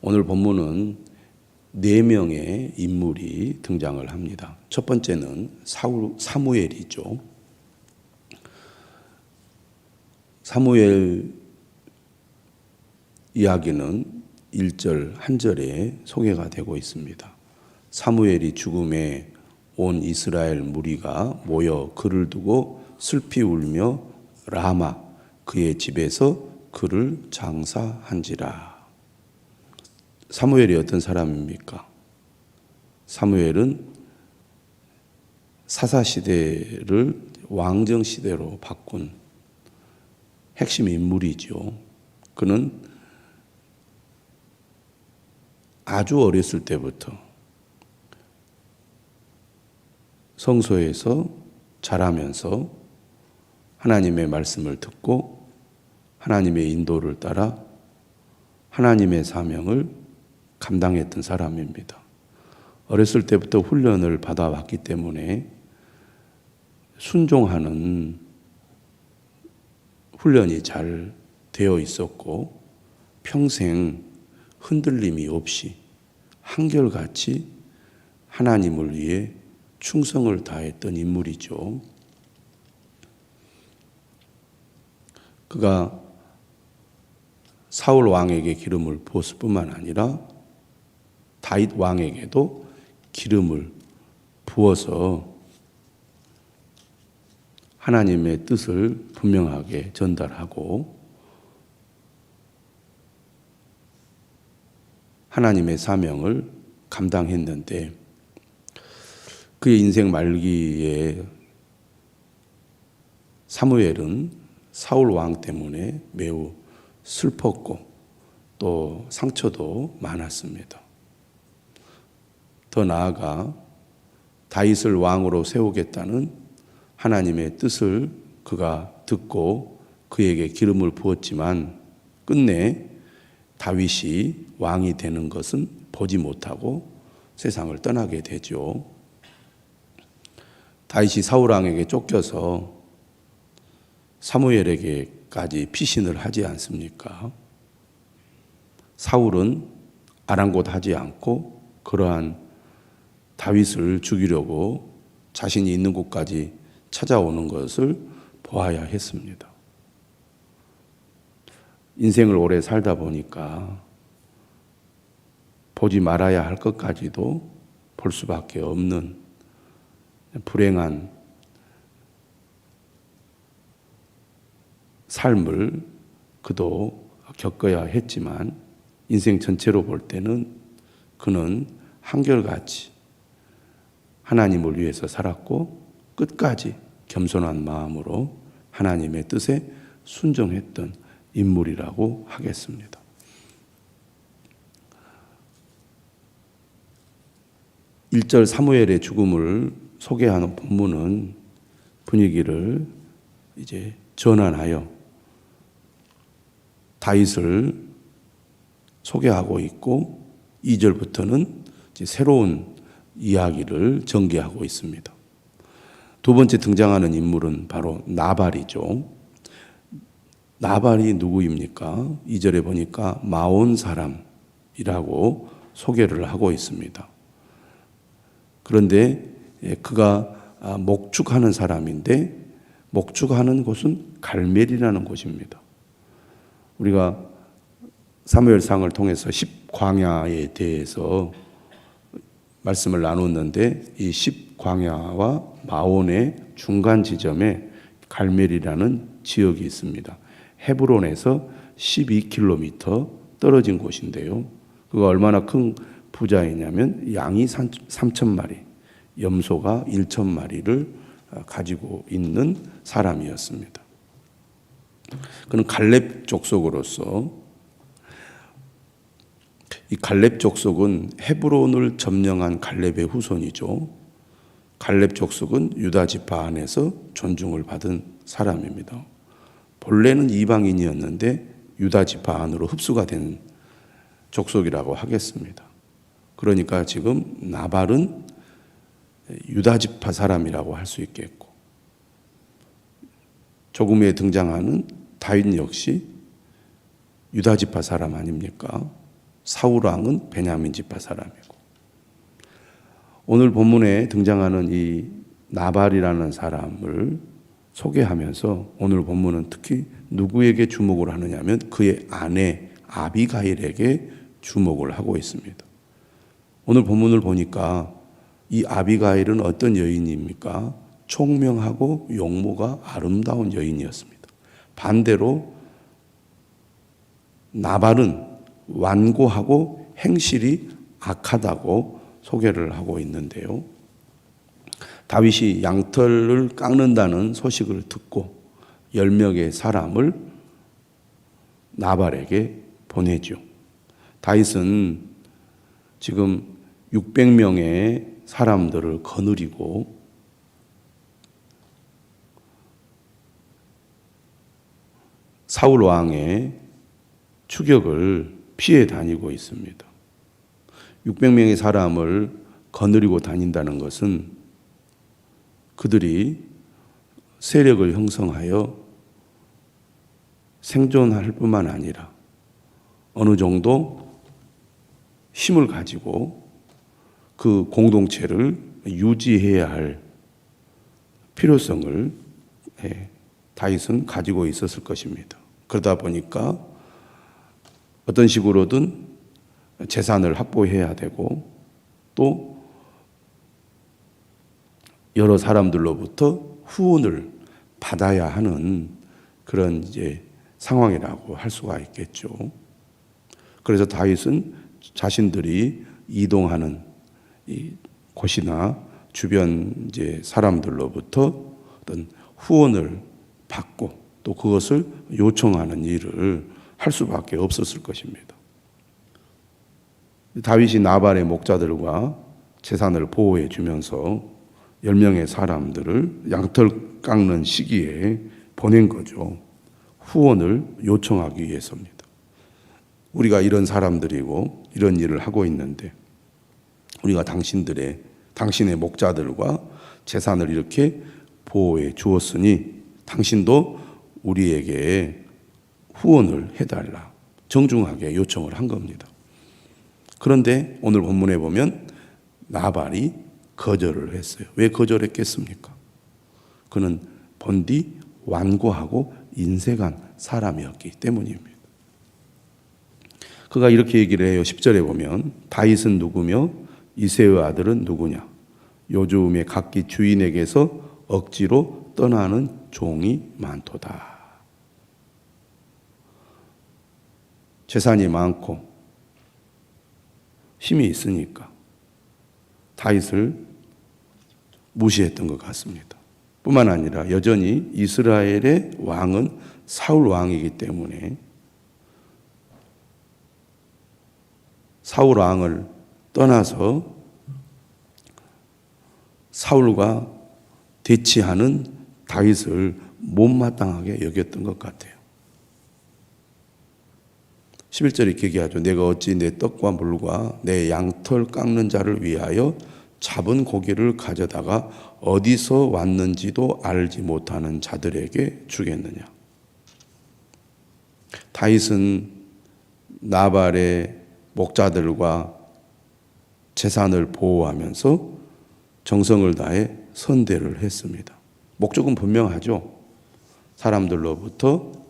오늘 본문은 4명의 인물이 등장을 합니다. 첫 번째는 사무엘이죠. 사무엘 이야기는 1절, 1절에 소개가 되고 있습니다. 사무엘이 죽음에 온 이스라엘 무리가 모여 그를 두고 슬피 울며 라마 그의 집에서 그를 장사한지라. 사무엘이 어떤 사람입니까? 사무엘은 사사시대를 왕정시대로 바꾼 핵심 인물이죠. 그는 아주 어렸을 때부터 성소에서 자라면서 하나님의 말씀을 듣고 하나님의 인도를 따라 하나님의 사명을 감당했던 사람입니다. 어렸을 때부터 훈련을 받아왔기 때문에 순종하는 훈련이 잘 되어 있었고 평생 흔들림이 없이 한결같이 하나님을 위해 충성을 다했던 인물이죠. 그가 사울 왕에게 기름을 부었을 뿐만 아니라 다윗 왕에게도 기름을 부어서 하나님의 뜻을 분명하게 전달하고 하나님의 사명을 감당했는데 그의 인생 말기에 사무엘은 사울 왕 때문에 매우 슬펐고 또 상처도 많았습니다. 더 나아가 다윗을 왕으로 세우겠다는 하나님의 뜻을 그가 듣고 그에게 기름을 부었지만 끝내 다윗이 왕이 되는 것은 보지 못하고 세상을 떠나게 되죠. 다윗이 사울 왕에게 쫓겨서 사무엘에게까지 피신을 하지 않습니까? 사울은 아랑곳하지 않고 그러한 다윗을 죽이려고 자신이 있는 곳까지 찾아오는 것을 보아야 했습니다. 인생을 오래 살다 보니까 보지 말아야 할 것까지도 볼 수밖에 없는 불행한 삶을 그도 겪어야 했지만 인생 전체로 볼 때는 그는 한결같이 하나님을 위해서 살았고 끝까지 겸손한 마음으로 하나님의 뜻에 순종했던 인물이라고 하겠습니다. (1절) 사무엘의 죽음을 소개하는 본문은 분위기를 이제 전환하여 다윗을 소개하고 있고 2절부터는 이제 새로운 이야기를 전개하고 있습니다. 두 번째 등장하는 인물은 바로 나발이죠. 나발이 누구입니까? 2절에 보니까 마온 사람이라고 소개를 하고 있습니다. 그런데 그가 목축하는 사람인데 목축하는 곳은 갈멜이라는 곳입니다. 우리가 사무엘상을 통해서 10광야에 대해서 말씀을 나눴는데 이 10광야와 마온의 중간 지점에 갈멜이라는 지역이 있습니다. 헤브론에서 12km 떨어진 곳인데요. 그가 얼마나 큰 부자이냐면 양이 3,000마리, 염소가 1,000마리를 가지고 있는 사람이었습니다. 그는 갈렙 족속으로서 이 갈렙 족속은 헤브론을 점령한 갈렙의 후손이죠. 갈렙 족속은 유다 지파 안에서 존중을 받은 사람입니다. 본래는 이방인이었는데 유다 지파 안으로 흡수가 된 족속이라고 하겠습니다. 그러니까 지금 나발은 유다 지파 사람이라고 할 수 있겠고 조금 후에 등장하는 다윗 역시 유다 지파 사람 아닙니까? 사울 왕은 베냐민 지파 사람이고, 오늘 본문에 등장하는 이 나발이라는 사람을 소개하면서 오늘 본문은 특히 누구에게 주목을 하느냐면 그의 아내 아비가일에게 주목을 하고 있습니다. 오늘 본문을 보니까 이 아비가일은 어떤 여인입니까? 총명하고 용모가 아름다운 여인이었습니다. 반대로 나발은 완고하고 행실이 악하다고 소개를 하고 있는데요. 다윗이 양털을 깎는다는 소식을 듣고 10명의 사람을 나발에게 보내죠. 다윗은 지금 600명의 사람들을 거느리고 사울 왕의 추격을 피해 다니고 있습니다. 600명의 사람을 거느리고 다닌다는 것은 그들이 세력을 형성하여 생존할 뿐만 아니라 어느 정도 힘을 가지고 그 공동체를 유지해야 할 필요성을 다윗은 가지고 있었을 것입니다. 그러다 보니까 어떤 식으로든 재산을 확보해야 되고 또 여러 사람들로부터 후원을 받아야 하는 그런 이제 상황이라고 할 수가 있겠죠. 그래서 다윗은 자신들이 이동하는 이 곳이나 주변 이제 사람들로부터 어떤 후원을 받고 또 그것을 요청하는 일을 할 수밖에 없었을 것입니다. 다윗이 나발의 목자들과 재산을 보호해 주면서 10명의 사람들을 양털 깎는 시기에 보낸 거죠. 후원을 요청하기 위해서입니다. 우리가 이런 사람들이고 이런 일을 하고 있는데 우리가 당신의 목자들과 재산을 이렇게 보호해 주었으니 당신도 우리에게 후원을 해달라 정중하게 요청을 한 겁니다. 그런데 오늘 본문에 보면 나발이 거절을 했어요. 왜 거절했겠습니까? 그는 본디 완고하고 인색한 사람이었기 때문입니다. 그가 이렇게 얘기를 해요. 10절에 보면 다윗은 누구며 이새의 아들은 누구냐? 요즘에 각기 주인에게서 억지로 떠나는 종이 많도다. 재산이 많고 힘이 있으니까 다윗을 무시했던 것 같습니다. 뿐만 아니라 여전히 이스라엘의 왕은 사울 왕이기 때문에 사울 왕을 떠나서 사울과 대치하는 다윗을 못마땅하게 여겼던 것 같아요. 11절에 이렇게 얘기하죠. 내가 어찌 내 떡과 물과 내 양털 깎는 자를 위하여 잡은 고기를 가져다가 어디서 왔는지도 알지 못하는 자들에게 주겠느냐. 다윗은 나발의 목자들과 재산을 보호하면서 정성을 다해 선대를 했습니다. 목적은 분명하죠. 사람들로부터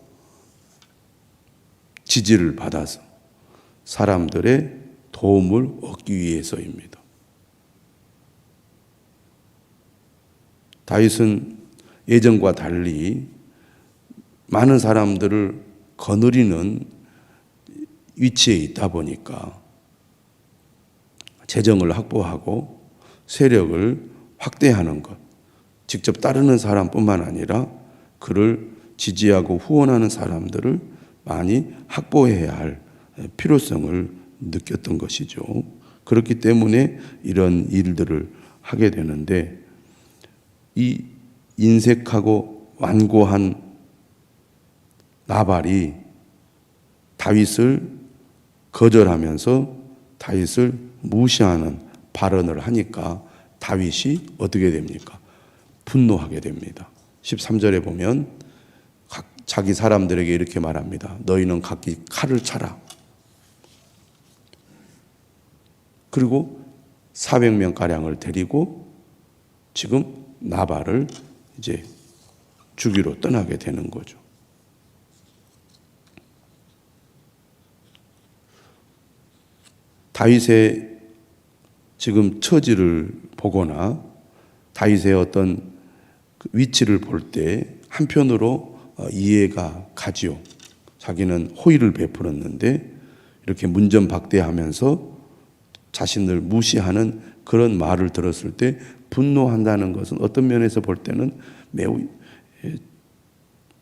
지지를 받아서 사람들의 도움을 얻기 위해서입니다. 다윗은 예전과 달리 많은 사람들을 거느리는 위치에 있다 보니까 재정을 확보하고 세력을 확대하는 것, 직접 따르는 사람뿐만 아니라 그를 지지하고 후원하는 사람들을 많이 확보해야 할 필요성을 느꼈던 것이죠. 그렇기 때문에 이런 일들을 하게 되는데 이 인색하고 완고한 나발이 다윗을 거절하면서 다윗을 무시하는 발언을 하니까 다윗이 어떻게 됩니까? 분노하게 됩니다. 13절에 보면 자기 사람들에게 이렇게 말합니다. 너희는 각기 칼을 차라. 그리고 400명 가량을 데리고 지금 나발을 이제 죽이러 떠나게 되는 거죠. 다윗의 지금 처지를 보거나 다윗의 어떤 위치를 볼 때 한편으로 이해가 가지요. 자기는 호의를 베풀었는데 이렇게 문전박대하면서 자신을 무시하는 그런 말을 들었을 때 분노한다는 것은 어떤 면에서 볼 때는 매우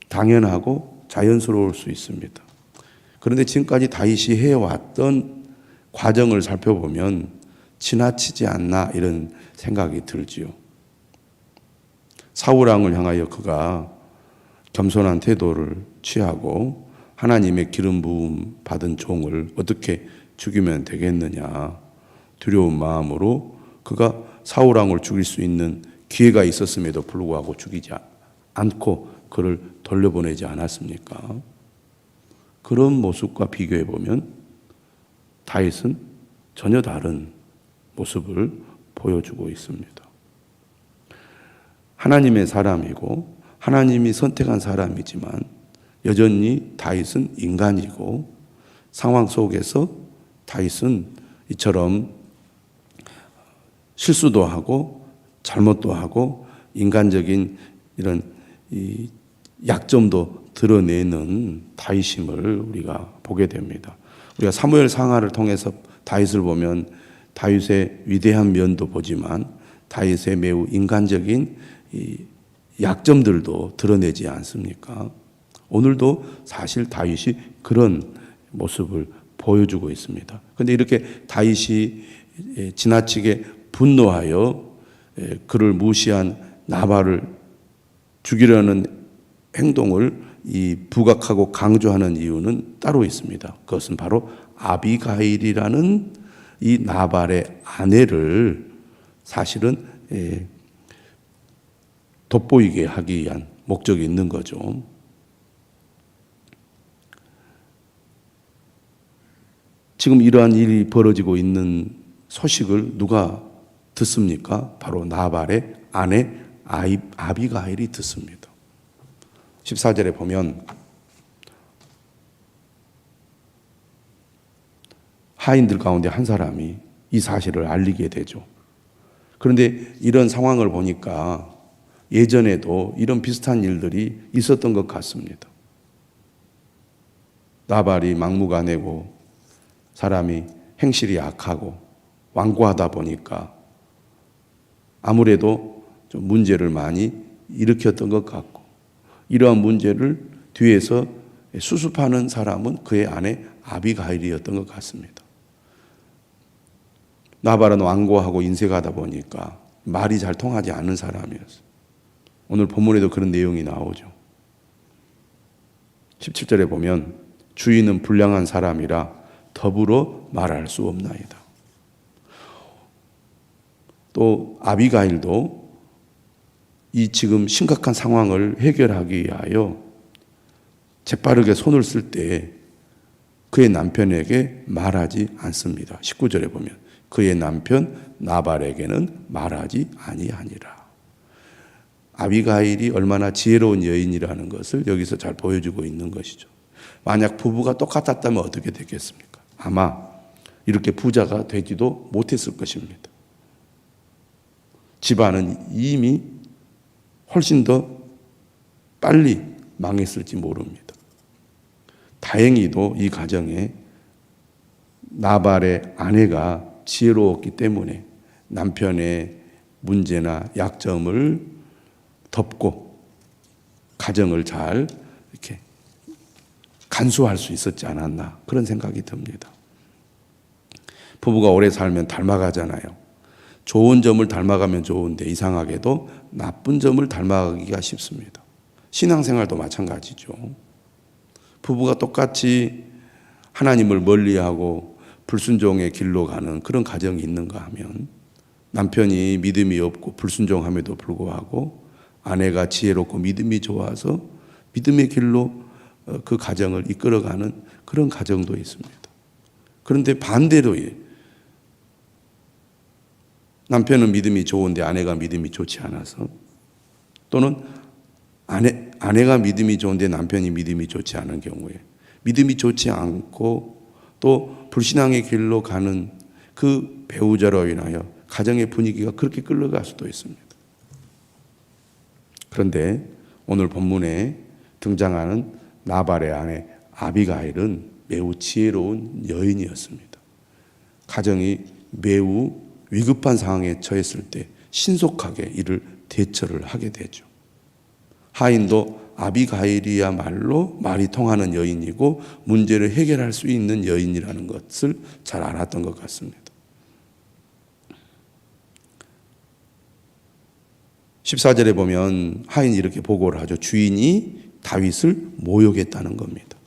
당연하고 자연스러울 수 있습니다. 그런데 지금까지 다윗이 해왔던 과정을 살펴보면 지나치지 않나 이런 생각이 들지요. 사울 왕을 향하여 그가 겸손한 태도를 취하고 하나님의 기름 부음 받은 종을 어떻게 죽이면 되겠느냐 두려운 마음으로 그가 사울 왕을 죽일 수 있는 기회가 있었음에도 불구하고 죽이지 않고 그를 돌려보내지 않았습니까? 그런 모습과 비교해 보면 다윗은 전혀 다른 모습을 보여주고 있습니다. 하나님의 사람이고 하나님이 선택한 사람이지만 여전히 다윗은 인간이고 상황 속에서 다윗은 이처럼 실수도 하고 잘못도 하고 인간적인 이런 이 약점도 드러내는 다윗임을 우리가 보게 됩니다. 우리가 사무엘 상하를 통해서 다윗을 보면 다윗의 위대한 면도 보지만 다윗의 매우 인간적인 이 약점들도 드러내지 않습니까? 오늘도 사실 다윗이 그런 모습을 보여주고 있습니다. 그런데 이렇게 다윗이 지나치게 분노하여 그를 무시한 나발을 죽이려는 행동을 이 부각하고 강조하는 이유는 따로 있습니다. 그것은 바로 아비가일이라는 이 나발의 아내를 사실은 돋보이게 하기 위한 목적이 있는 거죠. 지금 이러한 일이 벌어지고 있는 소식을 누가 듣습니까? 바로 나발의 아내 아비가일이 듣습니다. 14절에 보면 하인들 가운데 한 사람이 이 사실을 알리게 되죠. 그런데 이런 상황을 보니까 예전에도 이런 비슷한 일들이 있었던 것 같습니다. 나발이 막무가내고 사람이 행실이 악하고 완고하다 보니까 아무래도 좀 문제를 많이 일으켰던 것 같고 이러한 문제를 뒤에서 수습하는 사람은 그의 아내 아비가일이었던 것 같습니다. 나발은 완고하고 인색하다 보니까 말이 잘 통하지 않는 사람이었어요. 오늘 본문에도 그런 내용이 나오죠. 17절에 보면 주인은 불량한 사람이라 더불어 말할 수 없나이다. 또 아비가일도 이 지금 심각한 상황을 해결하기 위하여 재빠르게 손을 쓸 때 그의 남편에게 말하지 않습니다. 19절에 보면 그의 남편 나발에게는 말하지 아니하니라. 아비가일이 얼마나 지혜로운 여인이라는 것을 여기서 잘 보여주고 있는 것이죠. 만약 부부가 똑같았다면 어떻게 됐겠습니까? 아마 이렇게 부자가 되지도 못했을 것입니다. 집안은 이미 훨씬 더 빨리 망했을지 모릅니다. 다행히도 이 가정에 나발의 아내가 지혜로웠기 때문에 남편의 문제나 약점을 덮고 가정을 잘 이렇게 간수할 수 있었지 않았나 그런 생각이 듭니다. 부부가 오래 살면 닮아가잖아요. 좋은 점을 닮아가면 좋은데 이상하게도 나쁜 점을 닮아가기가 쉽습니다. 신앙생활도 마찬가지죠. 부부가 똑같이 하나님을 멀리하고 불순종의 길로 가는 그런 가정이 있는가 하면 남편이 믿음이 없고 불순종함에도 불구하고 아내가 지혜롭고 믿음이 좋아서 믿음의 길로 그 가정을 이끌어가는 그런 가정도 있습니다. 그런데 반대로 남편은 믿음이 좋은데 아내가 믿음이 좋지 않아서, 또는 아내가 믿음이 좋은데 남편이 믿음이 좋지 않은 경우에, 믿음이 좋지 않고 또 불신앙의 길로 가는 그 배우자로 인하여 가정의 분위기가 그렇게 끌려갈 수도 있습니다. 그런데 오늘 본문에 등장하는 나발의 아내 아비가일은 매우 지혜로운 여인이었습니다. 가정이 매우 위급한 상황에 처했을 때 신속하게 이를 대처를 하게 되죠. 하인도 아비가일이야말로 말이 통하는 여인이고 문제를 해결할 수 있는 여인이라는 것을 잘 알았던 것 같습니다. 14절에 보면 하인이 이렇게 보고를 하죠. 주인이 다윗을 모욕했다는 겁니다.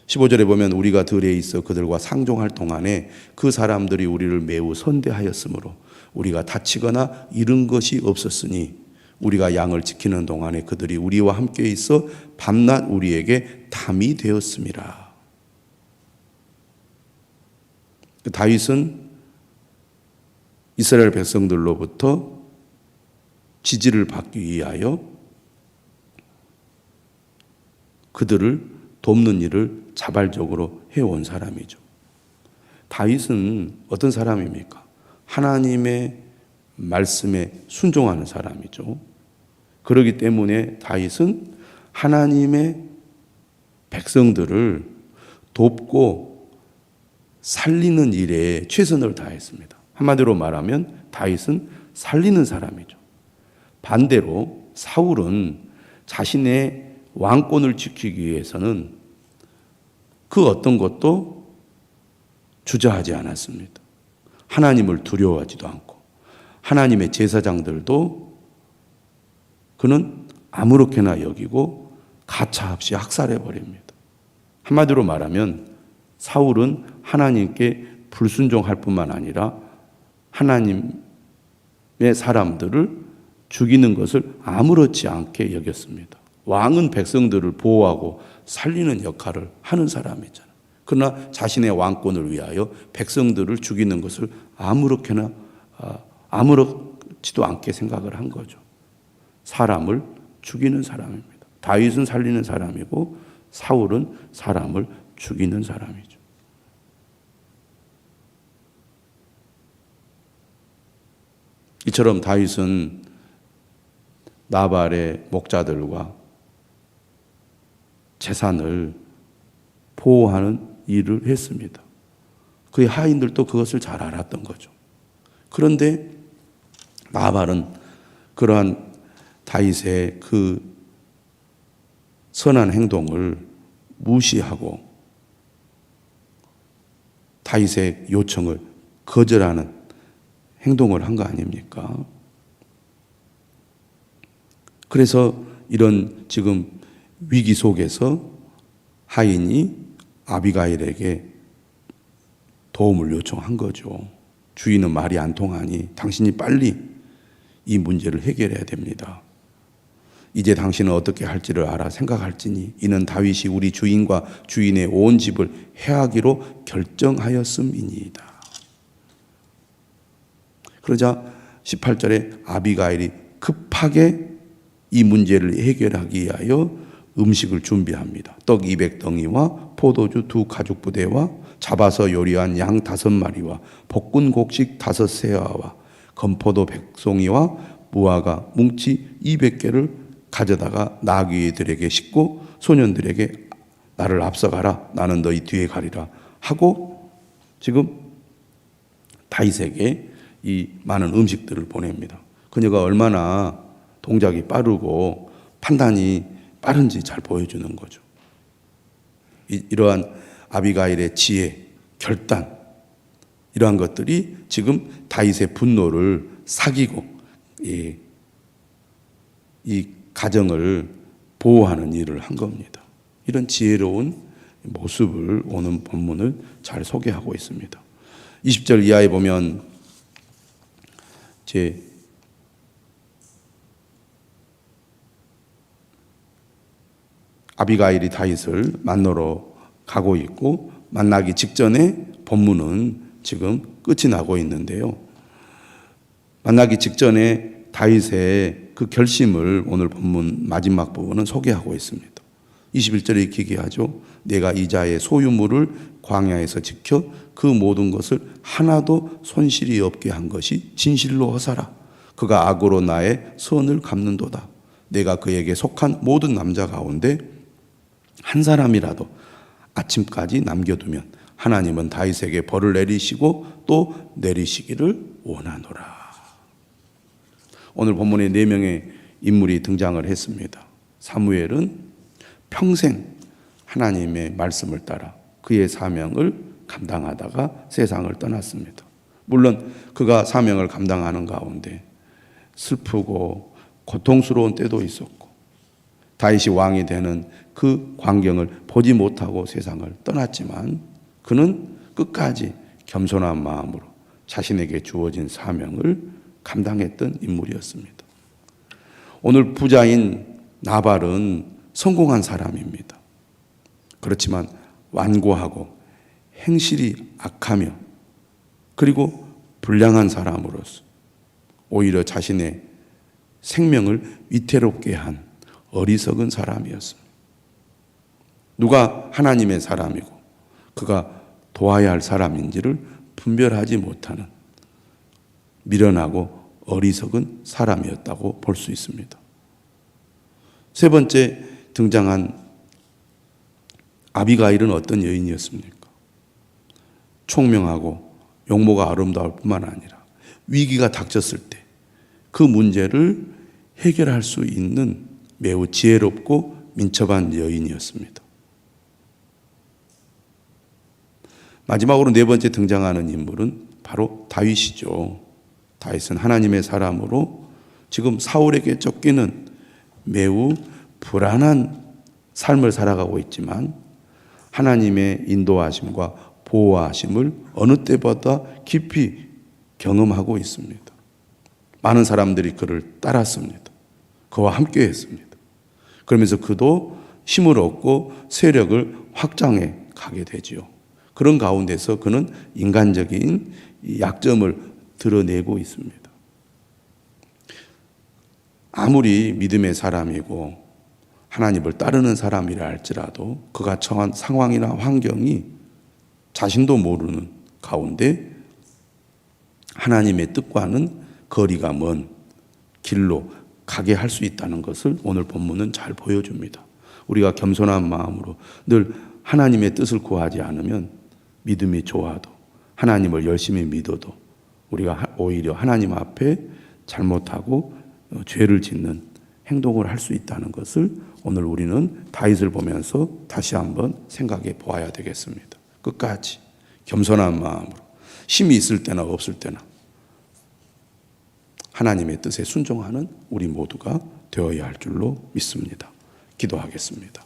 15절에 보면 우리가 들에 있어 그들과 상종할 동안에 그 사람들이 우리를 매우 선대하였으므로 우리가 다치거나 잃은 것이 없었으니 우리가 양을 지키는 동안에 그들이 우리와 함께 있어 밤낮 우리에게 담이 되었음이라. 다윗은 이스라엘 백성들로부터 지지를 받기 위하여 그들을 돕는 일을 자발적으로 해온 사람이죠. 다윗은 어떤 사람입니까? 하나님의 말씀에 순종하는 사람이죠. 그렇기 때문에 다윗은 하나님의 백성들을 돕고 살리는 일에 최선을 다했습니다. 한마디로 말하면 다윗은 살리는 사람이죠. 반대로 사울은 자신의 왕권을 지키기 위해서는 그 어떤 것도 주저하지 않았습니다. 하나님을 두려워하지도 않고 하나님의 제사장들도 그는 아무렇게나 여기고 가차없이 학살해버립니다. 한마디로 말하면 사울은 하나님께 불순종할 뿐만 아니라 하나님의 사람들을 죽이는 것을 아무렇지 않게 여겼습니다. 왕은 백성들을 보호하고 살리는 역할을 하는 사람이잖아요. 그러나 자신의 왕권을 위하여 백성들을 죽이는 것을 아무렇지도 않게 생각을 한 거죠. 사람을 죽이는 사람입니다. 다윗은 살리는 사람이고 사울은 사람을 죽이는 사람이죠. 이처럼 다윗은 나발의 목자들과 재산을 보호하는 일을 했습니다. 그의 하인들도 그것을 잘 알았던 거죠. 그런데 나발은 그러한 다윗의 그 선한 행동을 무시하고 다윗의 요청을 거절하는 행동을 한 거 아닙니까? 그래서 이런 지금 위기 속에서 하인이 아비가일에게 도움을 요청한 거죠. 주인은 말이 안 통하니 당신이 빨리 이 문제를 해결해야 됩니다. 이제 당신은 어떻게 할지를 알아 생각할지니 이는 다윗이 우리 주인과 주인의 온 집을 해하기로 결정하였음이니이다. 그러자 18절에 아비가일이 급하게 이 문제를 해결하기 위하여 음식을 준비합니다. 떡 200덩이와 포도주 2가죽부대와 잡아서 요리한 양 5마리와 볶은 곡식 5세아와 건포도 100송이와 무화과 뭉치 200개를 가져다가 나귀들에게 싣고 소년들에게 나를 앞서가라, 나는 너희 뒤에 가리라 하고 지금 다윗에게 이 많은 음식들을 보냅니다. 그녀가 얼마나 동작이 빠르고 판단이 빠른지 잘 보여주는 거죠. 이러한 아비가일의 지혜, 결단, 이러한 것들이 지금 다윗의 분노를 사기고 이 가정을 보호하는 일을 한 겁니다. 이런 지혜로운 모습을 오는 본문을 잘 소개하고 있습니다. 20절 이하에 보면 아비가일이 다윗을 만나러 가고 있고 만나기 직전에 본문은 지금 끝이 나고 있는데요. 만나기 직전에 다윗의 그 결심을 오늘 본문 마지막 부분은 소개하고 있습니다. 21절에 이렇게 얘기하죠. 내가 이자의 소유물을 광야에서 지켜 그 모든 것을 하나도 손실이 없게 한 것이 진실로 허사라. 그가 악으로 나의 선을 갚는도다. 내가 그에게 속한 모든 남자 가운데 한 사람이라도 아침까지 남겨두면 하나님은 다윗에게 벌을 내리시고 또 내리시기를 원하노라. 오늘 본문에 4명의 인물이 등장을 했습니다. 사무엘은 평생 하나님의 말씀을 따라 그의 사명을 감당하다가 세상을 떠났습니다. 물론 그가 사명을 감당하는 가운데 슬프고 고통스러운 때도 있었고 다윗이 왕이 되는 그 광경을 보지 못하고 세상을 떠났지만 그는 끝까지 겸손한 마음으로 자신에게 주어진 사명을 감당했던 인물이었습니다. 오늘 부자인 나발은 성공한 사람입니다. 그렇지만 완고하고 행실이 악하며 그리고 불량한 사람으로서 오히려 자신의 생명을 위태롭게 한 어리석은 사람이었습니다. 누가 하나님의 사람이고 그가 도와야 할 사람인지를 분별하지 못하는 미련하고 어리석은 사람이었다고 볼 수 있습니다. 세 번째 등장한 아비가일은 어떤 여인이었습니까? 총명하고 용모가 아름다울 뿐만 아니라 위기가 닥쳤을 때 그 문제를 해결할 수 있는 매우 지혜롭고 민첩한 여인이었습니다. 마지막으로 4번째 등장하는 인물은 바로 다윗이죠. 다윗은 하나님의 사람으로 지금 사울에게 쫓기는 매우 불안한 삶을 살아가고 있지만 하나님의 인도하심과 보호하심을 어느 때보다 깊이 경험하고 있습니다. 많은 사람들이 그를 따랐습니다. 그와 함께 했습니다. 그러면서 그도 힘을 얻고 세력을 확장해 가게 되지요. 그런 가운데서 그는 인간적인 약점을 드러내고 있습니다. 아무리 믿음의 사람이고 하나님을 따르는 사람이라 할지라도 그가 처한 상황이나 환경이 자신도 모르는 가운데 하나님의 뜻과는 거리가 먼 길로 가게 할 수 있다는 것을 오늘 본문은 잘 보여줍니다. 우리가 겸손한 마음으로 늘 하나님의 뜻을 구하지 않으면 믿음이 좋아도 하나님을 열심히 믿어도 우리가 오히려 하나님 앞에 잘못하고 죄를 짓는 행동을 할 수 있다는 것을 오늘 우리는 다윗을 보면서 다시 한번 생각해 보아야 되겠습니다. 끝까지 겸손한 마음으로 힘이 있을 때나 없을 때나 하나님의 뜻에 순종하는 우리 모두가 되어야 할 줄로 믿습니다. 기도하겠습니다.